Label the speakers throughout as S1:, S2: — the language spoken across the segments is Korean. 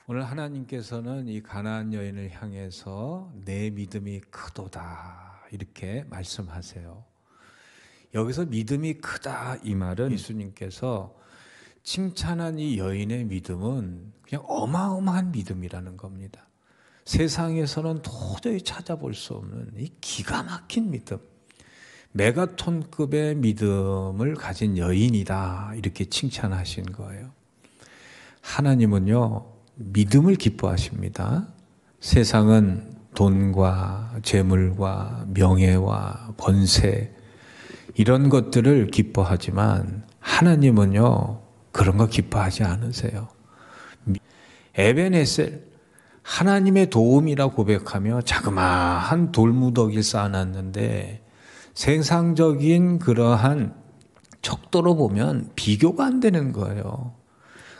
S1: 오늘 하나님께서는 이 가나안 여인을 향해서 내 믿음이 크도다 이렇게 말씀하세요. 여기서 믿음이 크다 이 말은 예수님께서 칭찬한 이 여인의 믿음은 그냥 어마어마한 믿음이라는 겁니다. 세상에서는 도저히 찾아볼 수 없는 이 기가 막힌 믿음, 메가톤급의 믿음을 가진 여인이다 이렇게 칭찬하신 거예요. 하나님은요 믿음을 기뻐하십니다. 세상은 돈과 재물과 명예와 번세 이런 것들을 기뻐하지만 하나님은요 그런 거 기뻐하지 않으세요. 에벤에셀 하나님의 도움이라 고백하며 자그마한 돌무더기를 쌓아놨는데 세상적인 그러한 척도로 보면 비교가 안 되는 거예요.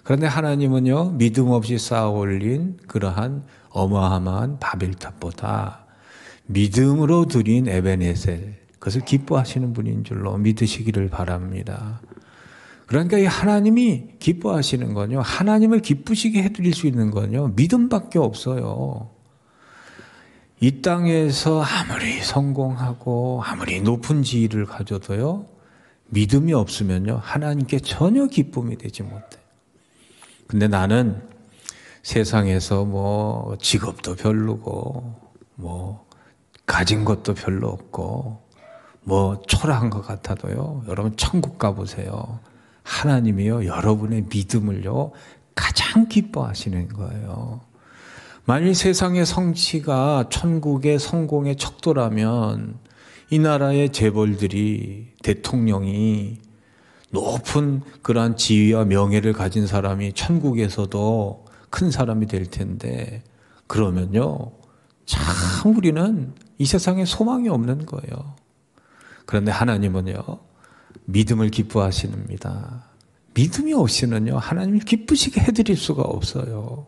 S1: 그런데 하나님은요 믿음 없이 쌓아 올린 그러한 어마어마한 바벨탑보다 믿음으로 드린 에벤에셀 그것을 기뻐하시는 분인 줄로 믿으시기를 바랍니다. 그러니까 이 하나님이 기뻐하시는 건요 하나님을 기쁘시게 해드릴 수 있는 건요 믿음밖에 없어요. 이 땅에서 아무리 성공하고 아무리 높은 지위를 가져도요 믿음이 없으면요 하나님께 전혀 기쁨이 되지 못해요. 근데 나는 세상에서 뭐 직업도 별로고 뭐 가진 것도 별로 없고 뭐 초라한 것 같아도요 여러분 천국 가보세요. 하나님이요 여러분의 믿음을요 가장 기뻐하시는 거예요. 만일 세상의 성취가 천국의 성공의 척도라면 이 나라의 재벌들이 대통령이 높은 그러한 지위와 명예를 가진 사람이 천국에서도 큰 사람이 될 텐데 그러면요 참 우리는 이 세상에 소망이 없는 거예요. 그런데 하나님은요 믿음을 기뻐하십니다. 믿음이 없이는요 하나님을 기쁘시게 해드릴 수가 없어요.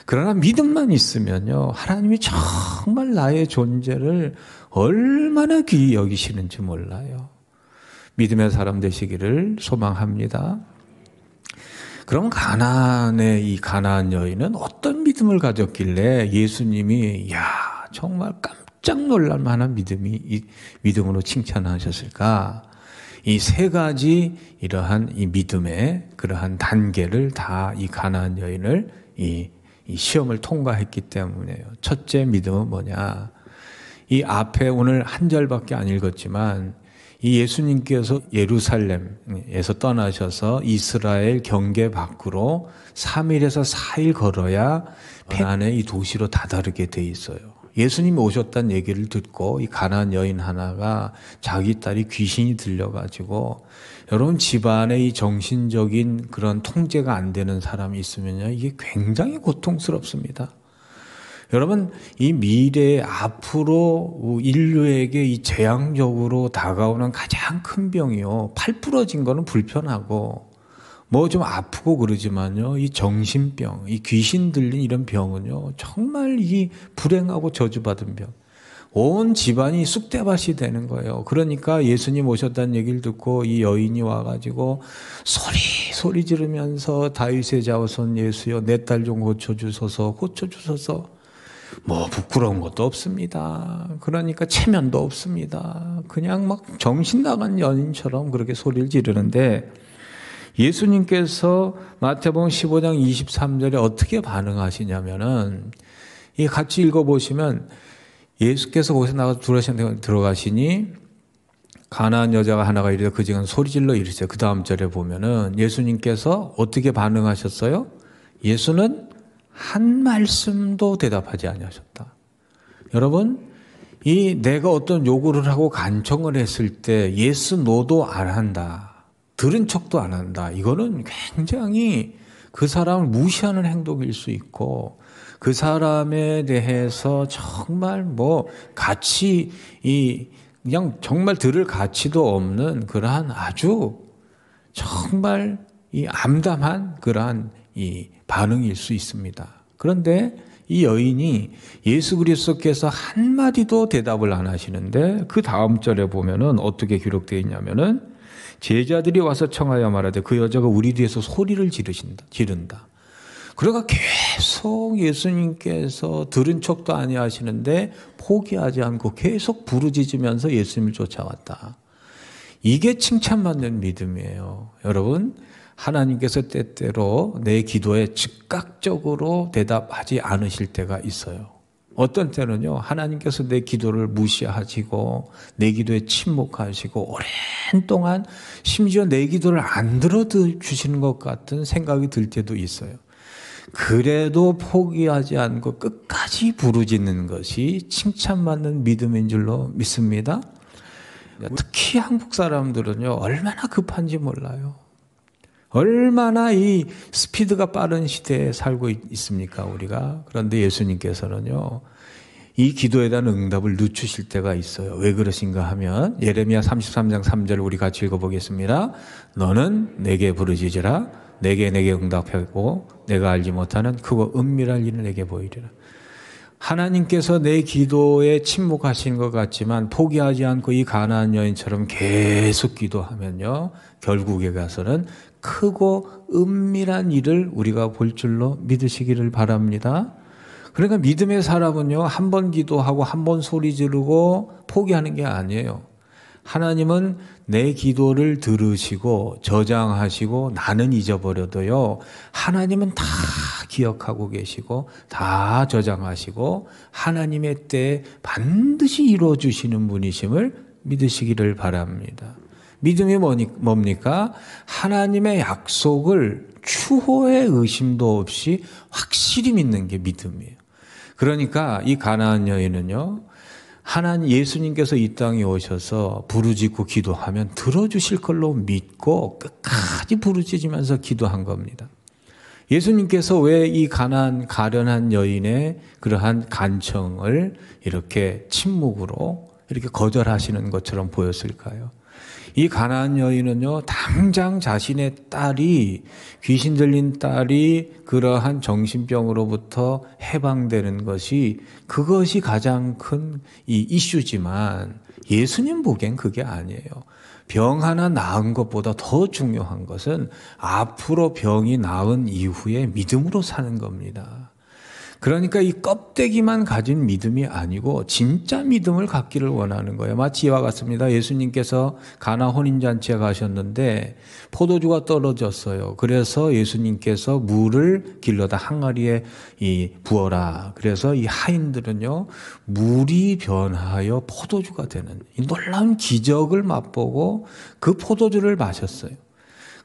S1: 그러나 믿음만 있으면요 하나님이 정말 나의 존재를 얼마나 귀히 여기시는지 몰라요. 믿음의 사람 되시기를 소망합니다. 그럼 가나안의 이 가나안 여인은 어떤 믿음을 가졌길래 예수님이 정말 깜짝 놀랄 만한 믿음으로 칭찬하셨을까? 이 세 가지 이러한 이 믿음의 그러한 단계를 다 이 가나안 여인을 이 시험을 통과했기 때문에요. 첫째 믿음은 뭐냐? 이 앞에 오늘 한 절밖에 안 읽었지만 이 예수님께서 예루살렘에서 떠나셔서 이스라엘 경계 밖으로 3일에서 4일 걸어야 가나안의 이 도시로 다다르게 돼 있어요. 예수님이 오셨다는 얘기를 듣고 이 가나안 여인 하나가 자기 딸이 귀신이 들려가지고 여러분 집안에 이 정신적인 그런 통제가 안 되는 사람이 있으면요 이게 굉장히 고통스럽습니다. 여러분 이 미래 앞으로 인류에게 이 재앙적으로 다가오는 가장 큰 병이요 팔 부러진 거는 불편하고 뭐 좀 아프고 그러지만요 이 정신병, 이 귀신 들린 이런 병은요 정말 이 불행하고 저주받은 병. 온 집안이 쑥대밭이 되는 거예요. 그러니까 예수님 오셨다는 얘기를 듣고 이 여인이 와가지고 소리 지르면서 다윗의 자손 예수여 내 딸 좀 고쳐주소서 뭐 부끄러운 것도 없습니다. 그러니까 체면도 없습니다. 그냥 막 정신 나간 연인처럼 그렇게 소리를 지르는데 예수님께서 마태복음 15장 23절에 어떻게 반응하시냐면은 이 같이 읽어보시면 예수께서 거기서 나가서 들어가시니 가나안 여자가 하나가 이르되 그 지금 소리질러 이르세요. 그 다음 절에 보면은 예수님께서 어떻게 반응하셨어요? 예수는 한 말씀도 대답하지 아니하셨다. 여러분, 이 내가 어떤 요구를 하고 간청을 했을 때 예스 노도 안 한다. 들은 척도 안 한다. 이거는 굉장히 그 사람을 무시하는 행동일 수 있고 그 사람에 대해서 정말 뭐 가치 그냥 정말 들을 가치도 없는 그러한 아주 정말 이 암담한 그러한 이 반응일 수 있습니다. 그런데 이 여인이 예수 그리스도께서 한마디도 대답을 안 하시는데 그 다음 절에 보면은 어떻게 기록되어 있냐면은 제자들이 와서 청하여 말하되 그 여자가 우리 뒤에서 소리를 지른다. 그러니까 계속 예수님께서 들은 척도 아니하시는데 포기하지 않고 계속 부르짖으면서 예수님을 쫓아왔다. 이게 칭찬받는 믿음이에요. 여러분, 하나님께서 때때로 내 기도에 즉각적으로 대답하지 않으실 때가 있어요. 어떤 때는요, 하나님께서 내 기도를 무시하시고 내 기도에 침묵하시고 오랜 동안 심지어 내 기도를 안 들어주시는 것 같은 생각이 들 때도 있어요. 그래도 포기하지 않고 끝까지 부르짖는 것이 칭찬받는 믿음인 줄로 믿습니다. 특히 한국 사람들은요, 얼마나 급한지 몰라요. 얼마나 이 스피드가 빠른 시대에 살고 있습니까, 우리가? 그런데 예수님께서는요, 이 기도에 대한 응답을 늦추실 때가 있어요. 왜 그러신가 하면 예레미야 33장 3절 우리 같이 읽어보겠습니다. 너는 내게 부르짖으라. 내게 응답하고 내가 알지 못하는 크고 은밀한 일을 내게 보이리라. 하나님께서 내 기도에 침묵하신 것 같지만 포기하지 않고 이 가나안 여인처럼 계속 기도하면요, 결국에 가서는 크고 은밀한 일을 우리가 볼 줄로 믿으시기를 바랍니다. 그러니까 믿음의 사람은요, 한 번 기도하고 한 번 소리 지르고 포기하는 게 아니에요. 하나님은 내 기도를 들으시고 저장하시고 나는 잊어버려도요, 하나님은 다 기억하고 계시고 다 저장하시고 하나님의 때에 반드시 이루어주시는 분이심을 믿으시기를 바랍니다. 믿음이 뭡니까? 하나님의 약속을 추호의 의심도 없이 확실히 믿는 게 믿음이에요. 그러니까 이 가나안 여인은요, 하나님 예수님께서 이 땅에 오셔서 부르짖고 기도하면 들어주실 걸로 믿고 끝까지 부르짖으면서 기도한 겁니다. 예수님께서 왜 이 가련한 여인의 그러한 간청을 이렇게 침묵으로 이렇게 거절하시는 것처럼 보였을까요? 이 가나안 여인은요, 당장 자신의 딸이, 귀신 들린 딸이 그러한 정신병으로부터 해방되는 것이, 그것이 가장 큰 이 이슈지만 예수님 보기엔 그게 아니에요. 병 하나 나은 것보다 더 중요한 것은 앞으로 병이 나은 이후에 믿음으로 사는 겁니다. 그러니까 이 껍데기만 가진 믿음이 아니고 진짜 믿음을 갖기를 원하는 거예요. 마치 이와 같습니다. 예수님께서 가나 혼인잔치에 가셨는데 포도주가 떨어졌어요. 그래서 예수님께서 물을 길러다 항아리에 부어라. 그래서 이 하인들은요, 물이 변하여 포도주가 되는 이 놀라운 기적을 맛보고 그 포도주를 마셨어요.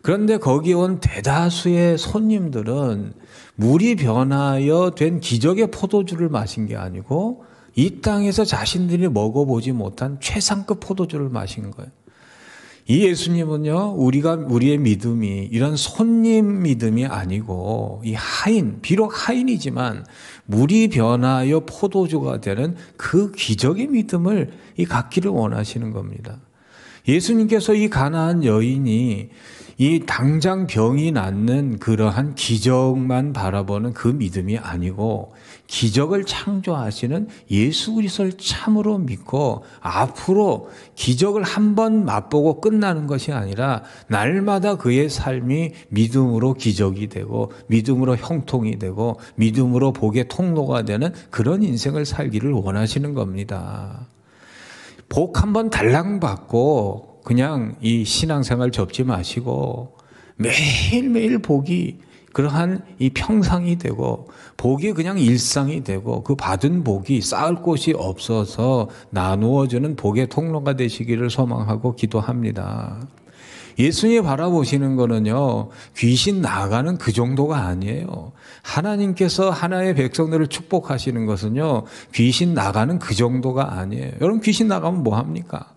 S1: 그런데 거기 온 대다수의 손님들은 물이 변하여 된 기적의 포도주를 마신 게 아니고 이 땅에서 자신들이 먹어보지 못한 최상급 포도주를 마신 거예요. 이 예수님은요, 우리의 믿음이 이런 손님 믿음이 아니고 이 하인, 비록 하인이지만 물이 변하여 포도주가 되는 그 기적의 믿음을 갖기를 원하시는 겁니다. 예수님께서 이 가나안 여인이 이 당장 병이 낫는 그러한 기적만 바라보는 그 믿음이 아니고 기적을 창조하시는 예수 그리스도를 참으로 믿고 앞으로 기적을 한 번 맛보고 끝나는 것이 아니라 날마다 그의 삶이 믿음으로 기적이 되고 믿음으로 형통이 되고 믿음으로 복의 통로가 되는 그런 인생을 살기를 원하시는 겁니다. 복 한 번 달랑 받고 그냥 이 신앙생활 접지 마시고 매일매일 복이 그러한 이 평상이 되고 복이 그냥 일상이 되고 그 받은 복이 쌓을 곳이 없어서 나누어주는 복의 통로가 되시기를 소망하고 기도합니다. 예수님이 바라보시는 거는요, 귀신 나가는 그 정도가 아니에요. 하나님께서 하나의 백성들을 축복하시는 것은요, 귀신 나가는 그 정도가 아니에요. 여러분, 귀신 나가면 뭐 합니까?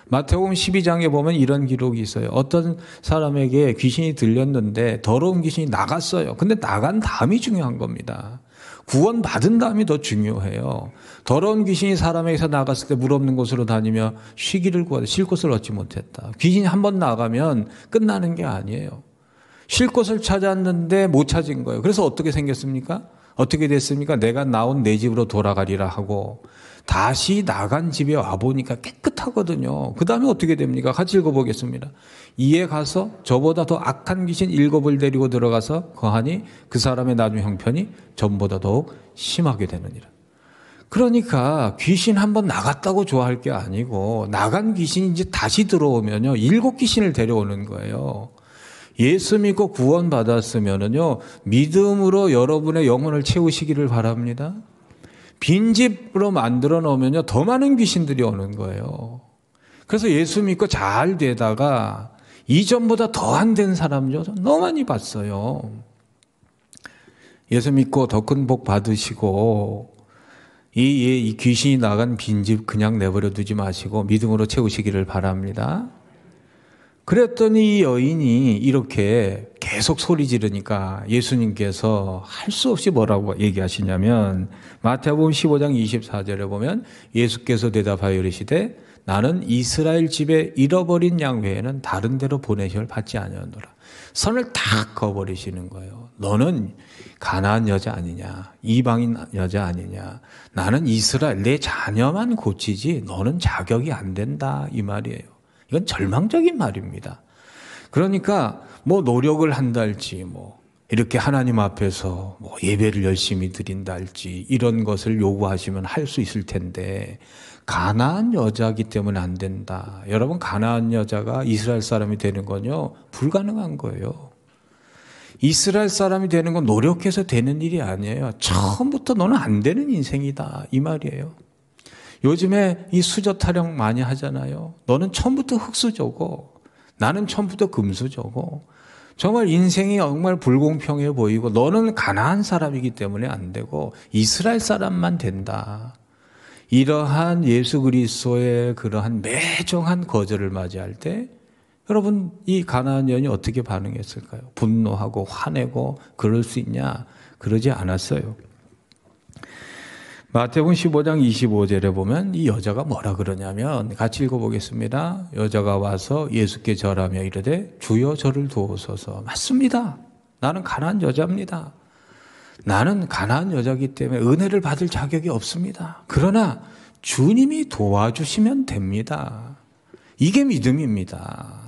S1: 마태복음 12장에 보면 이런 기록이 있어요. 어떤 사람에게 귀신이 들렸는데 더러운 귀신이 나갔어요. 근데 나간 다음이 중요한 겁니다. 구원 받은 다음이 더 중요해요. 더러운 귀신이 사람에게서 나갔을 때 물 없는 곳으로 다니며 쉬기를 구하되 쉴 곳을 얻지 못했다. 귀신이 한 번 나가면 끝나는 게 아니에요. 쉴 곳을 찾았는데 못 찾은 거예요. 그래서 어떻게 생겼습니까? 어떻게 됐습니까? 내가 나온 내 집으로 돌아가리라 하고 다시 나간 집에 와보니까 깨끗하거든요. 그 다음에 어떻게 됩니까? 같이 읽어보겠습니다. 이에 가서 저보다 더 악한 귀신 7을 데리고 들어가서 거하니 그 사람의 나중 형편이 전보다 더욱 심하게 되느니라. 그러니까 귀신 한번 나갔다고 좋아할 게 아니고 나간 귀신이 이제 다시 들어오면요 7귀신을 데려오는 거예요. 예수 믿고 구원 받았으면은요 믿음으로 여러분의 영혼을 채우시기를 바랍니다. 빈집으로 만들어 놓으면요 더 많은 귀신들이 오는 거예요. 그래서 예수 믿고 잘 되다가 이전보다 더 안 된 사람요 너무 많이 봤어요. 예수 믿고 더 큰 복 받으시고 이 귀신이 나간 빈집 그냥 내버려 두지 마시고 믿음으로 채우시기를 바랍니다. 그랬더니 이 여인이 이렇게 계속 소리 지르니까 예수님께서 할 수 없이 뭐라고 얘기하시냐면 마태복음 15장 24절에 보면 예수께서 대답하여 이르시되 나는 이스라엘 집에 잃어버린 양 외에는 다른 데로 보내심을 받지 아니하노라. 선을 탁 그어버리시는 거예요. 너는 가나안 여자 아니냐, 이방인 여자 아니냐, 나는 이스라엘 내 자녀만 고치지 너는 자격이 안 된다 이 말이에요. 이건 절망적인 말입니다. 그러니까 뭐 노력을 한달지 뭐 이렇게 하나님 앞에서 뭐 예배를 열심히 드린다 할지 이런 것을 요구하시면 할 수 있을 텐데 가나안 여자이기 때문에 안 된다. 여러분 가나안 여자가 이스라엘 사람이 되는 건요 불가능한 거예요. 이스라엘 사람이 되는 건 노력해서 되는 일이 아니에요. 처음부터 너는 안 되는 인생이다 이 말이에요. 요즘에 이 수저 타령 많이 하잖아요. 너는 처음부터 흙수저고 나는 처음부터 금수저고 정말 인생이 정말 불공평해 보이고 너는 가나안 사람이기 때문에 안 되고 이스라엘 사람만 된다. 이러한 예수 그리스도의 그러한 매정한 거절을 맞이할 때 여러분 이 가나안 여인이 어떻게 반응했을까요? 분노하고 화내고 그럴 수 있냐? 그러지 않았어요. 마태복음 15장 25절에 보면 이 여자가 뭐라 그러냐면 같이 읽어보겠습니다. 여자가 와서 예수께 절하며 이르되 주여 저를 도우소서. 맞습니다. 나는 가나안 여자입니다. 나는 가나안 여자이기 때문에 은혜를 받을 자격이 없습니다. 그러나 주님이 도와주시면 됩니다. 이게 믿음입니다.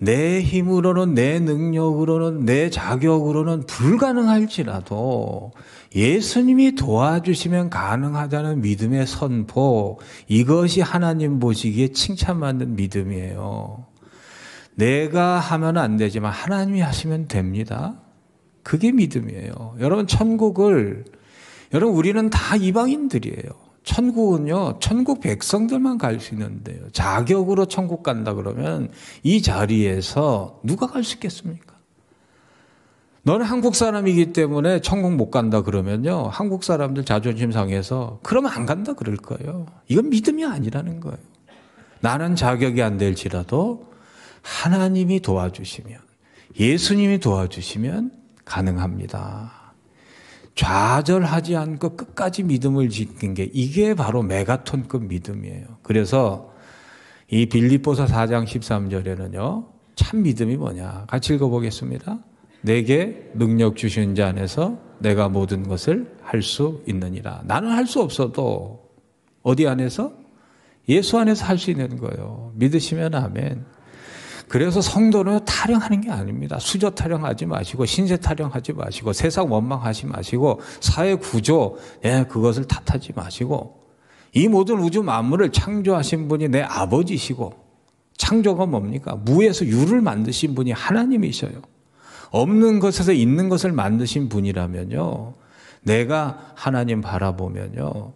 S1: 내 힘으로는 내 능력으로는 내 자격으로는 불가능할지라도 예수님이 도와주시면 가능하다는 믿음의 선포, 이것이 하나님 보시기에 칭찬받는 믿음이에요. 내가 하면 안 되지만 하나님이 하시면 됩니다. 그게 믿음이에요. 여러분 여러분 우리는 다 이방인들이에요. 천국은요, 천국 백성들만 갈 수 있는데요. 자격으로 천국 간다 그러면 이 자리에서 누가 갈 수 있겠습니까? 너는 한국 사람이기 때문에 천국 못 간다 그러면요. 한국 사람들 자존심 상해서 그러면 안 간다 그럴 거예요. 이건 믿음이 아니라는 거예요. 나는 자격이 안 될지라도 하나님이 도와주시면, 예수님이 도와주시면 가능합니다. 좌절하지 않고 끝까지 믿음을 지킨 게 이게 바로 메가톤급 믿음이에요. 그래서 이 빌립보서 4장 13절에는요. 참 믿음이 뭐냐? 같이 읽어보겠습니다. 내게 능력 주신 자 안에서 내가 모든 것을 할 수 있느니라. 나는 할 수 없어도 어디 안에서? 예수 안에서 할 수 있는 거예요. 믿으시면 아멘. 그래서 성도는 타령하는 게 아닙니다. 수저 타령하지 마시고 신세 타령하지 마시고 세상 원망하지 마시고 사회 구조 그것을 탓하지 마시고 이 모든 우주 만물을 창조하신 분이 내 아버지시고 창조가 뭡니까? 무에서 유를 만드신 분이 하나님이셔요. 없는 것에서 있는 것을 만드신 분이라면요. 내가 하나님 바라보면요.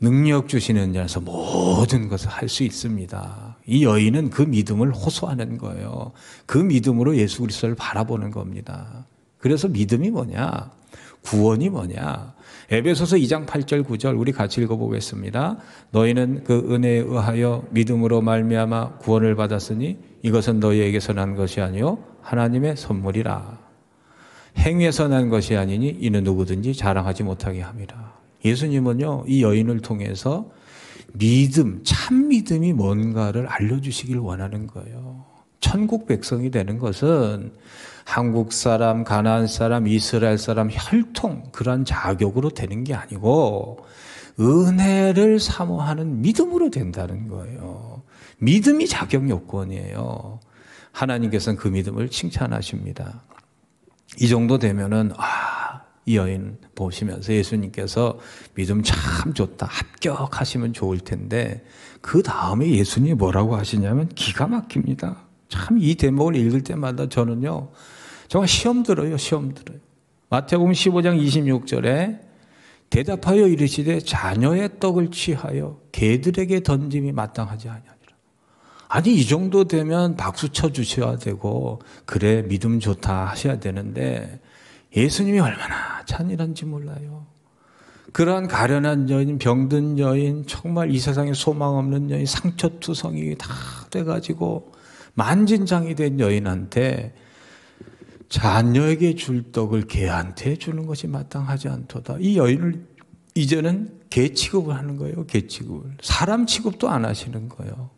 S1: 능력 주시는 자에서 모든 것을 할 수 있습니다. 이 여인은 그 믿음을 호소하는 거예요. 그 믿음으로 예수 그리스도를 바라보는 겁니다. 그래서 믿음이 뭐냐? 구원이 뭐냐? 에베소서 2장 8절 9절 우리 같이 읽어보겠습니다. 너희는 그 은혜에 의하여 믿음으로 말미암아 구원을 받았으니 이것은 너희에게서 난 것이 아니요 하나님의 선물이라. 행위에서 난 것이 아니니 이는 누구든지 자랑하지 못하게 함이라. 예수님은요, 이 여인을 통해서 믿음, 참 믿음이 뭔가를 알려주시길 원하는 거예요. 천국 백성이 되는 것은 한국 사람, 가나안 사람, 이스라엘 사람 혈통 그런 자격으로 되는 게 아니고 은혜를 사모하는 믿음으로 된다는 거예요. 믿음이 자격 요건이에요. 하나님께서는 그 믿음을 칭찬하십니다. 이 정도 되면은 이 여인 보시면서 예수님께서 믿음 참 좋다, 합격하시면 좋을 텐데 그 다음에 예수님이 뭐라고 하시냐면 기가 막힙니다. 참 이 대목을 읽을 때마다 저는요 정말 시험 들어요. 마태복음 15장 26절에 대답하여 이르시되 자녀의 떡을 취하여 개들에게 던짐이 마땅하지 아니하니라. 아니 이 정도 되면 박수 쳐주셔야 되고 그래 믿음 좋다 하셔야 되는데 예수님이 얼마나 찬일한지 몰라요. 그러한 가련한 여인, 병든 여인, 정말 이 세상에 소망 없는 여인, 상처투성이 다 돼가지고 만진장이 된 여인한테 자녀에게 줄 떡을 개한테 주는 것이 마땅하지 않도다. 이 여인을 이제는 개 취급을 하는 거예요. 개 취급을. 사람 취급도 안 하시는 거예요.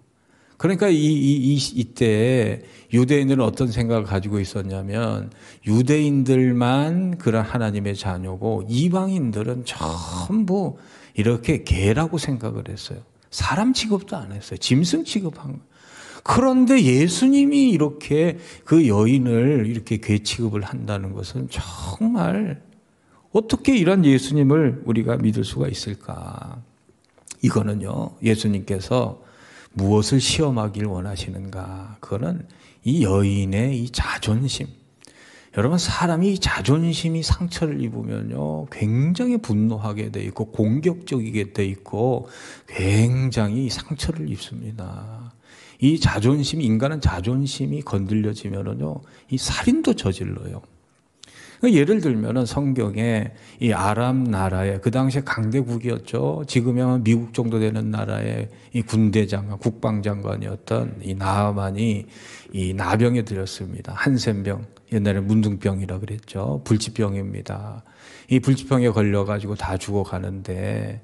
S1: 그러니까 이때 유대인들은 어떤 생각을 가지고 있었냐면 유대인들만 그런 하나님의 자녀고 이방인들은 전부 이렇게 개라고 생각을 했어요. 사람 취급도 안 했어요. 짐승 취급한 거예요. 그런데 예수님이 이렇게 그 여인을 이렇게 개 취급을 한다는 것은 정말 어떻게 이런 예수님을 우리가 믿을 수가 있을까? 이거는요, 예수님께서 무엇을 시험하길 원하시는가? 그거는 이 여인의 이 자존심. 여러분, 사람이 자존심이 상처를 입으면요, 굉장히 분노하게 돼 있고, 공격적이게 돼 있고, 굉장히 상처를 입습니다. 이 자존심, 인간은 자존심이 건들려지면은요, 이 살인도 저질러요. 예를 들면은 성경에 이 아람 나라의 그 당시에 강대국이었죠. 지금의 미국 정도 되는 나라의 이 군대장관, 국방장관이었던 이 나아만이 이 나병에 들렸습니다. 한센병, 옛날에 문둥병이라 그랬죠. 불치병입니다. 이 불치병에 걸려가지고 다 죽어가는데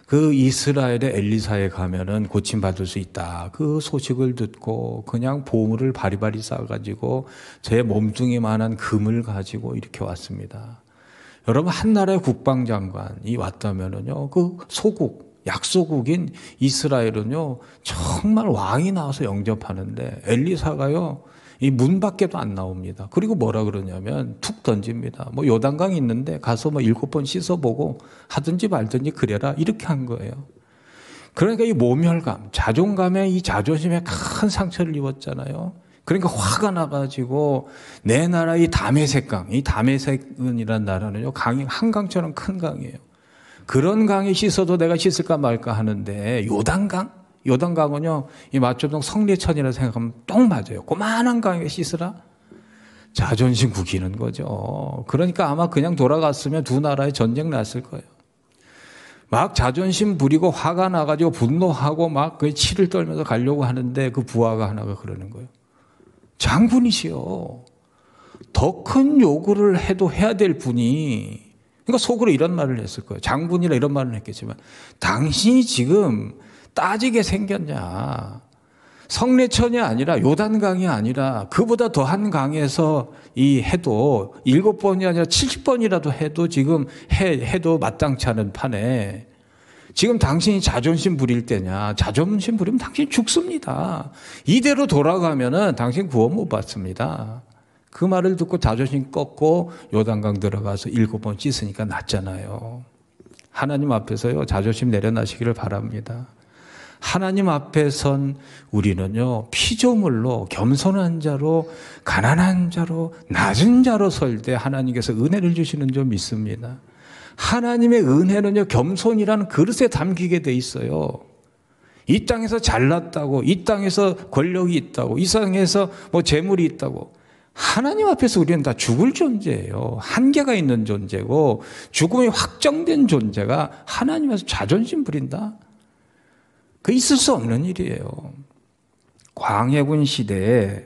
S1: 그 이스라엘의 엘리사에 가면은 고침받을 수 있다. 그 소식을 듣고 그냥 보물을 바리바리 싸가지고 제 몸뚱이만한 금을 가지고 이렇게 왔습니다. 여러분, 한 나라의 국방장관이 왔다면은요, 그 소국, 약소국인 이스라엘은요, 정말 왕이 나와서 영접하는데 엘리사가요, 이 문 밖에도 안 나옵니다. 그리고 뭐라 그러냐면 툭 던집니다. 뭐 요단강이 있는데 가서 뭐 7번 씻어보고 하든지 말든지 그래라. 이렇게 한 거예요. 그러니까 이 모멸감, 자존감에 이 자존심에 큰 상처를 입었잖아요. 그러니까 화가 나가지고 내 나라 이 다메섹강, 이 다메섹은이라는 나라는요, 강이 한강처럼 큰 강이에요. 그런 강에 씻어도 내가 씻을까 말까 하는데 요단강은요, 이 마초동 성례천이라 생각하면 똥 맞아요. 고만한 강에 씻으라? 자존심 구기는 거죠. 그러니까 아마 그냥 돌아갔으면 두 나라에 전쟁 났을 거예요. 막 자존심 부리고 화가 나가지고 분노하고 막 그 치를 떨면서 가려고 하는데 그 부하가 하나가 그러는 거예요. 장군이시여. 더 큰 요구를 해도 해야 될 분이, 그러니까 속으로 이런 말을 했을 거예요. 장군이라 이런 말을 했겠지만, 당신이 지금 따지게 생겼냐. 성례천이 아니라 요단강이 아니라 그보다 더한 강에서 이 해도 7번이 아니라 70번이라도 해도 지금 해도 마땅치 않은 판에 지금 당신이 자존심 부릴 때냐. 자존심 부리면 당신 죽습니다. 이대로 돌아가면은 당신 구원 못 받습니다. 그 말을 듣고 자존심 꺾고 요단강 들어가서 7번 씻으니까 낫잖아요. 하나님 앞에서요, 자존심 내려놔시기를 바랍니다. 하나님 앞에 선 우리는요, 피조물로 겸손한 자로 가난한 자로 낮은 자로 설 때 하나님께서 은혜를 주시는 줄 믿습니다. 하나님의 은혜는요, 겸손이라는 그릇에 담기게 돼 있어요. 이 땅에서 잘났다고, 이 땅에서 권력이 있다고, 이 땅에서 뭐 재물이 있다고, 하나님 앞에서 우리는 다 죽을 존재예요. 한계가 있는 존재고 죽음이 확정된 존재가 하나님 앞에서 자존심 부린다? 그 있을 수 없는 일이에요. 광해군 시대에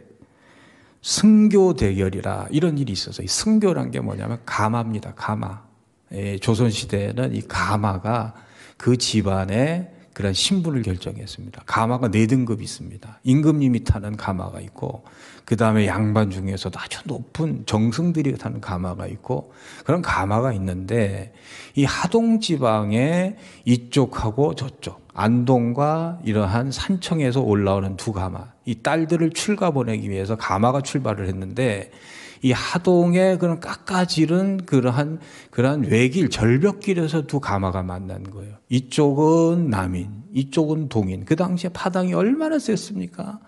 S1: 승교 대결이라 이런 일이 있어서, 이 승교란 게 뭐냐면 가마입니다. 가마. 조선 시대에는 이 가마가 그 집안의 그런 신분을 결정했습니다. 가마가 4등급이 있습니다. 임금님이 타는 가마가 있고, 그 다음에 양반 중에서도 아주 높은 정승들이 타는 가마가 있고, 그런 가마가 있는데, 이 하동 지방에 이쪽하고 저쪽, 안동과 이러한 산청에서 올라오는 두 가마, 이 딸들을 출가 보내기 위해서 가마가 출발을 했는데, 이 하동의 그런 깎아지른 그러한 외길, 절벽길에서 두 가마가 만난 거예요. 이쪽은 남인, 이쪽은 동인. 그 당시에 파당이 얼마나 셌습니까?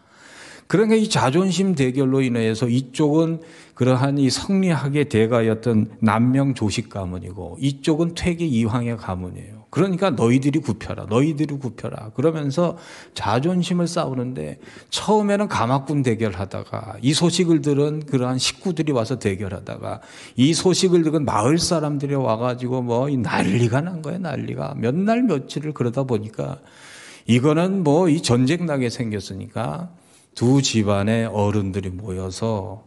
S1: 그러니까 이 자존심 대결로 인해서 이쪽은 그러한 이 성리학의 대가였던 남명 조식 가문이고, 이쪽은 퇴계 이황의 가문이에요. 그러니까 너희들이 굽혀라, 너희들이 굽혀라. 그러면서 자존심을 싸우는데, 처음에는 가마꾼 대결하다가, 이 소식을 들은 그러한 식구들이 와서 대결하다가, 이 소식을 들은 마을 사람들이 와가지고 뭐 난리가 난 거예요, 난리가. 몇 날 며칠을 그러다 보니까 이거는 뭐 이 전쟁 나게 생겼으니까 두 집안의 어른들이 모여서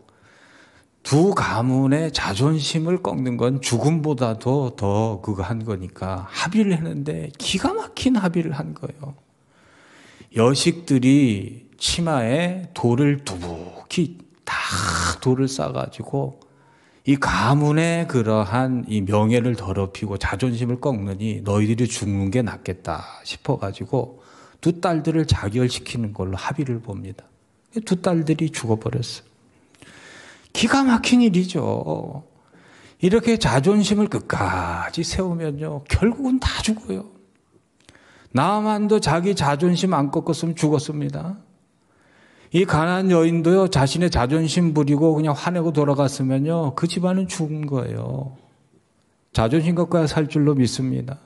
S1: 두 가문의 자존심을 꺾는 건 죽음보다도 더 그거 한 거니까 합의를 했는데, 기가 막힌 합의를 한 거예요. 여식들이 치마에 돌을 두둑히 다 돌을 싸가지고 이 가문의 그러한 이 명예를 더럽히고 자존심을 꺾느니 너희들이 죽는 게 낫겠다 싶어가지고 두 딸들을 자결시키는 걸로 합의를 봅니다. 두 딸들이 죽어버렸어요. 기가 막힌 일이죠. 이렇게 자존심을 끝까지 세우면요, 결국은 다 죽어요. 나만도 자기 자존심 안 꺾었으면 죽었습니다. 이 가난한 여인도요, 자신의 자존심 부리고 그냥 화내고 돌아갔으면요, 그 집안은 죽은 거예요. 자존심 꺾어야 살 줄로 믿습니다.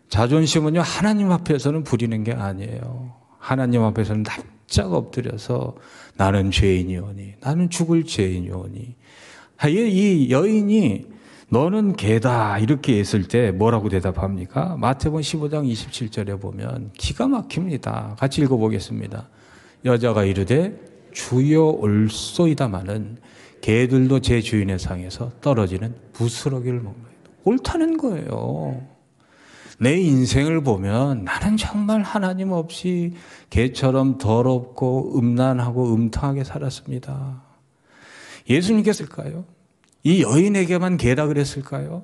S1: 자존심은요, 하나님 앞에서는 부리는 게 아니에요. 하나님 앞에서는 납작 엎드려서 나는 죄인이오니, 나는 죽을 죄인이오니. 이 여인이 너는 개다 이렇게 했을 때 뭐라고 대답합니까? 마태복음 15장 27절에 보면 기가 막힙니다. 같이 읽어보겠습니다. 여자가 이르되 주여 올소이다마는 개들도 제 주인의 상에서 떨어지는 부스러기를 먹나이다. 옳다는 거예요. 내 인생을 보면 나는 정말 하나님 없이 개처럼 더럽고 음란하고 음탕하게 살았습니다. 예수님께서 했을까요? 이 여인에게만 개라 그랬을까요?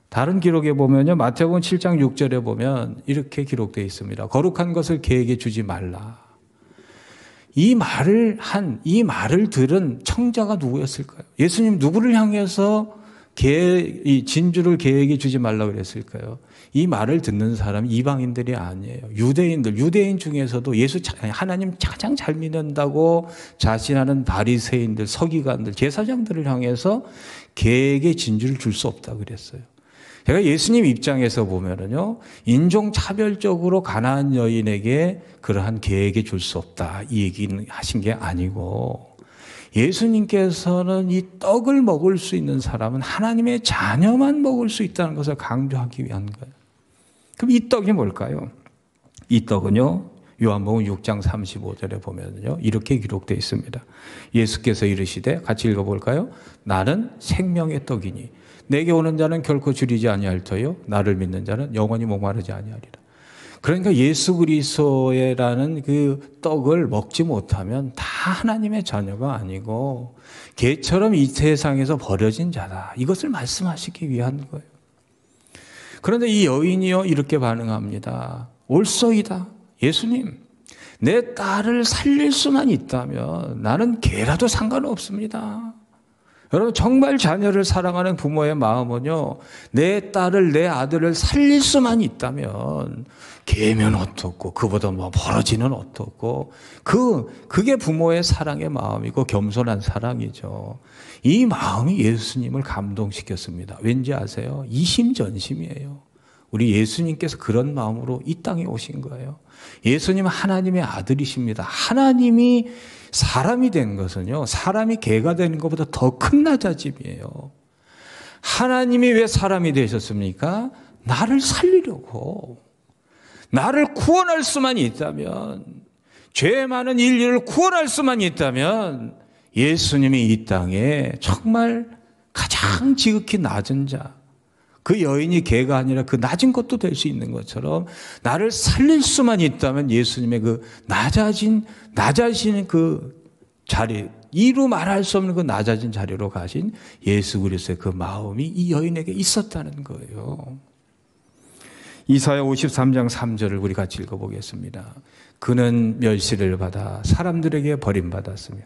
S1: 다른 기록에 보면요, 마태복음 7장 6절에 보면 이렇게 기록되어 있습니다. 거룩한 것을 개에게 주지 말라. 이 말을 들은 청자가 누구였을까요? 예수님 누구를 향해서 이 진주를 개에게 주지 말라고 그랬을까요? 이 말을 듣는 사람이 이방인들이 아니에요. 유대인 중에서도 하나님 가장 잘 믿는다고 자신하는 바리새인들, 서기관들, 제사장들을 향해서 개에게 진주를 줄 수 없다고 그랬어요. 제가 예수님 입장에서 보면은요, 인종차별적으로 가난한 여인에게 그러한 개에게 줄 수 없다 이 얘기는 하신 게 아니고, 예수님께서는 이 떡을 먹을 수 있는 사람은 하나님의 자녀만 먹을 수 있다는 것을 강조하기 위한 거예요. 그럼 이 떡이 뭘까요? 이 떡은요, 요한복음 6장 35절에 보면요, 이렇게 기록되어 있습니다. 예수께서 이르시되, 같이 읽어볼까요? 나는 생명의 떡이니 내게 오는 자는 결코 줄이지 아니할 터요 나를 믿는 자는 영원히 목마르지 아니하리라. 그러니까 예수 그리스도라는 그 떡을 먹지 못하면 다 하나님의 자녀가 아니고 개처럼 이 세상에서 버려진 자다. 이것을 말씀하시기 위한 거예요. 그런데 이 여인이요, 이렇게 반응합니다. 옳소이다. 예수님, 내 딸을 살릴 수만 있다면 나는 개라도 상관없습니다. 여러분, 정말 자녀를 사랑하는 부모의 마음은요, 내 딸을, 내 아들을 살릴 수만 있다면 개면 어떻고 그보다 뭐 벌어지는 어떻고, 그게 부모의 사랑의 마음이고 겸손한 사랑이죠. 이 마음이 예수님을 감동시켰습니다. 왠지 아세요? 이심전심이에요. 우리 예수님께서 그런 마음으로 이 땅에 오신 거예요. 예수님은 하나님의 아들이십니다. 하나님이 사람이 된 것은요, 사람이 개가 되는 것보다 더 큰 낮아짐이에요. 하나님이 왜 사람이 되셨습니까? 나를 살리려고. 나를 구원할 수만 있다면, 죄 많은 인류를 구원할 수만 있다면 예수님이 이 땅에 정말 가장 지극히 낮은 자, 그 여인이 개가 아니라 그 낮은 것도 될 수 있는 것처럼 나를 살릴 수만 있다면 예수님의 그 낮아진 그 자리, 이루 말할 수 없는 그 낮아진 자리로 가신 예수 그리스도의 그 마음이 이 여인에게 있었다는 거예요. 이사야 53장 3절을 우리 같이 읽어보겠습니다. 그는 멸시를 받아 사람들에게 버림받았으며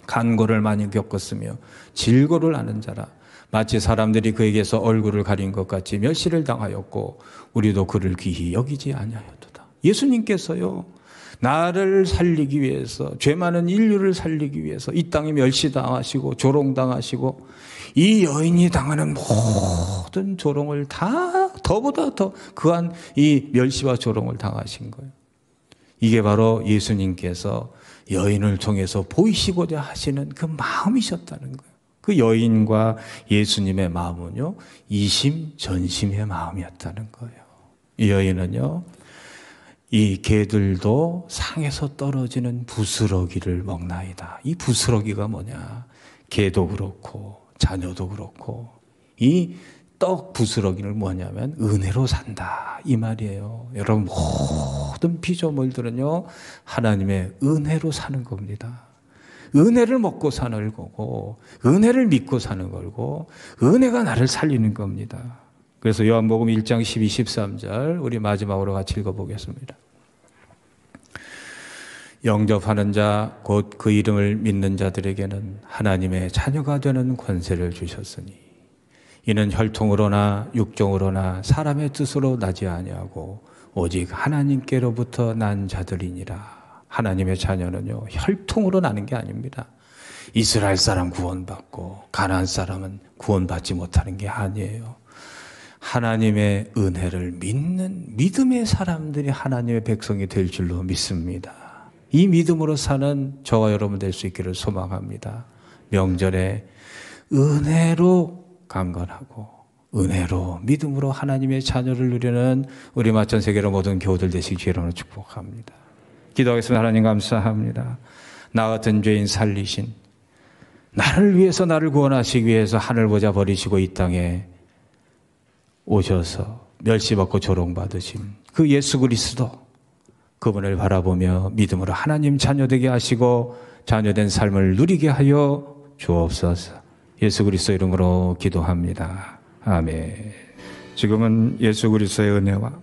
S1: 간고를 많이 겪었으며 질고를 아는 자라. 마치 사람들이 그에게서 얼굴을 가린 것 같이 멸시를 당하였고 우리도 그를 귀히 여기지 아니하였도다. 예수님께서요, 나를 살리기 위해서, 죄 많은 인류를 살리기 위해서 이 땅에 멸시당하시고 조롱당하시고 이 여인이 당하는 모든 조롱을 다 더보다 더 그한 이 멸시와 조롱을 당하신 거예요. 이게 바로 예수님께서 여인을 통해서 보이시고자 하시는 그 마음이셨다는 거예요. 그 여인과 예수님의 마음은요, 이심전심의 마음이었다는 거예요. 이 여인은요, 이 개들도 상에서 떨어지는 부스러기를 먹나이다. 이 부스러기가 뭐냐? 개도 그렇고 자녀도 그렇고 이 떡 부스러기는 뭐냐면 은혜로 산다 이 말이에요. 여러분, 모든 피조물들은요 하나님의 은혜로 사는 겁니다. 은혜를 먹고 사는 거고 은혜를 믿고 사는 거고 은혜가 나를 살리는 겁니다. 그래서 요한복음 1장 12, 13절 우리 마지막으로 같이 읽어보겠습니다. 영접하는 자 곧 그 이름을 믿는 자들에게는 하나님의 자녀가 되는 권세를 주셨으니 이는 혈통으로나 육종으로나 사람의 뜻으로 나지 아니하고 오직 하나님께로부터 난 자들이니라. 하나님의 자녀는요 혈통으로 나는 게 아닙니다. 이스라엘 사람 구원받고 가나안 사람은 구원받지 못하는 게 아니에요. 하나님의 은혜를 믿는 믿음의 사람들이 하나님의 백성이 될 줄로 믿습니다. 이 믿음으로 사는 저와 여러분 될 수 있기를 소망합니다. 명절에 은혜로 강건하고 은혜로 믿음으로 하나님의 자녀를 누리는 우리 마천 세계로 모든 교우들 되시기 주로 축복합니다. 기도하겠습니다. 하나님 감사합니다. 나 같은 죄인 살리신, 나를 위해서 나를 구원하시기 위해서 하늘 보좌 버리시고 이 땅에 오셔서 멸시받고 조롱받으신 그 예수 그리스도, 그분을 바라보며 믿음으로 하나님 자녀되게 하시고 자녀된 삶을 누리게 하여 주옵소서. 예수 그리스도 이름으로 기도합니다. 아멘. 지금은 예수 그리스도의 은혜와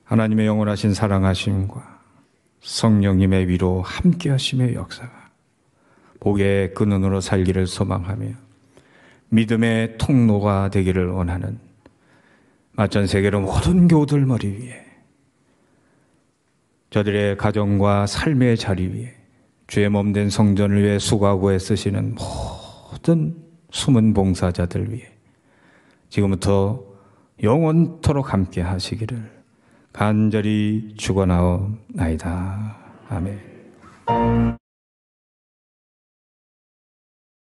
S1: 하나님의 영원하신 사랑하심과 성령님의 위로 함께 하심의 역사가 복의 근원으로 살기를 소망하며 믿음의 통로가 되기를 원하는 마천 세계로 모든 교우들 머리 위에, 저들의 가정과 삶의 자리 위에, 주의 몸된 성전을 위해 수고하고 애쓰시는 모든 숨은 봉사자들 위해 지금부터 영원토록 함께 하시기를 간절히 축원하옵나이다. 아멘.